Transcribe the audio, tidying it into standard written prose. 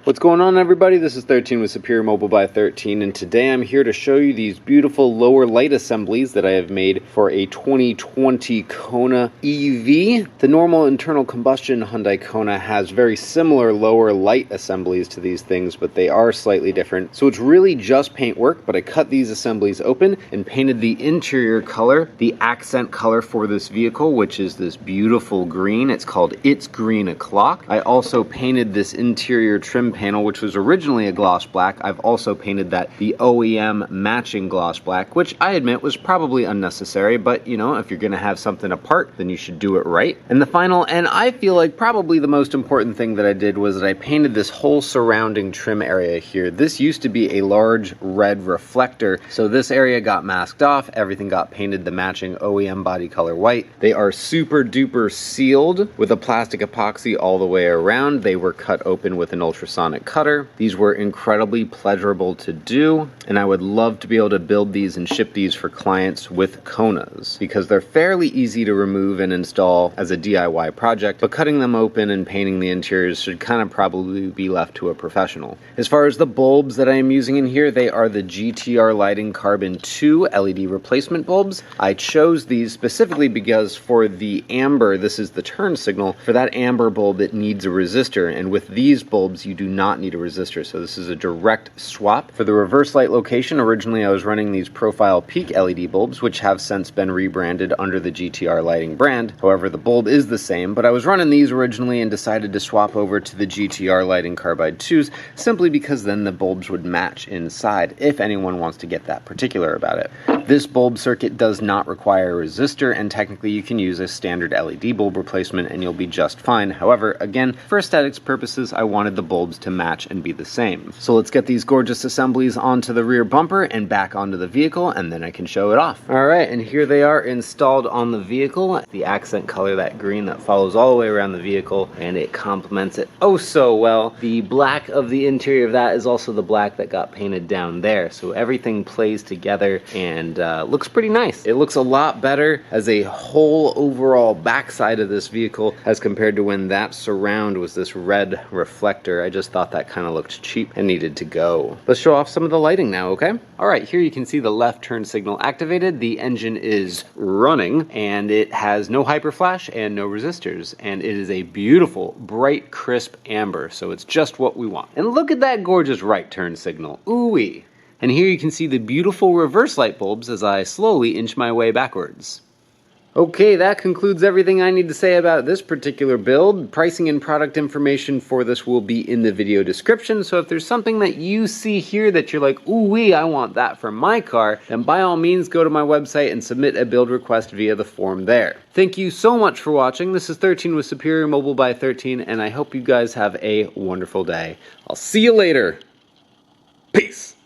What's going on, everybody? This is 13 with Superior Mobile by 13, and today I'm here to show you these beautiful lower light assemblies that I have made for a 2020 Kona EV. The normal internal combustion Hyundai Kona has very similar lower light assemblies to these things, but they are slightly different. So it's really just paint work, but I cut these assemblies open and painted the interior color, the accent color for this vehicle, which is this beautiful green. It's called It's Green O'Clock. I also painted this interior trim panel, which was originally a gloss black. I've also painted that the OEM matching gloss black, which I admit was probably unnecessary, but you know, if you're gonna have something apart, then you should do it right. And the final, and I feel like probably the most important thing that I did, was that I painted this whole surrounding trim area here. This used to be a large red reflector, so this area got masked off, everything got painted the matching OEM body color white. They are super duper sealed with a plastic epoxy all the way around. They were cut open with an ultrasonic cutter. These were incredibly pleasurable to do, and I would love to be able to build these and ship these for clients with Konas, because they're fairly easy to remove and install as a DIY project, but cutting them open and painting the interiors should kind of probably be left to a professional. As far as the bulbs that I am using in here, they are the GTR Lighting Carbon 2 LED replacement bulbs. I chose these specifically because for the amber, this is the turn signal, for that amber bulb it needs a resistor, and with these bulbs you do not need a resistor, so this is a direct swap. For the reverse light location, originally I was running these Profile Peak LED bulbs, which have since been rebranded under the GTR Lighting brand. However, the bulb is the same, but I was running these originally and decided to swap over to the GTR Lighting Carbide 2s simply because then the bulbs would match inside, if anyone wants to get that particular about it. This bulb circuit does not require a resistor, and technically you can use a standard LED bulb replacement and you'll be just fine. However, again, for aesthetics purposes, I wanted the bulbs to match and be the same. So let's get these gorgeous assemblies onto the rear bumper and back onto the vehicle, and then I can show it off. Alright, and here they are installed on the vehicle. The accent color, that green that follows all the way around the vehicle, and it complements it oh so well. The black of the interior of that is also the black that got painted down there, so everything plays together and looks pretty nice. It looks a lot better as a whole overall backside of this vehicle as compared to when that surround was this red reflector. I just thought that kind of looked cheap and needed to go. Let's show off some of the lighting now, okay? Alright, here you can see the left turn signal activated. The engine is running, and it has no hyperflash and no resistors, and it is a beautiful, bright, crisp amber, so it's just what we want. And look at that gorgeous right turn signal. Ooh-wee. And here you can see the beautiful reverse light bulbs as I slowly inch my way backwards. Okay, that concludes everything I need to say about this particular build. Pricing and product information for this will be in the video description, so if there's something that you see here that you're like, ooh-wee, I want that for my car, then by all means go to my website and submit a build request via the form there. Thank you so much for watching. This is 13 with Superior Mobile by 13, and I hope you guys have a wonderful day. I'll see you later. Peace.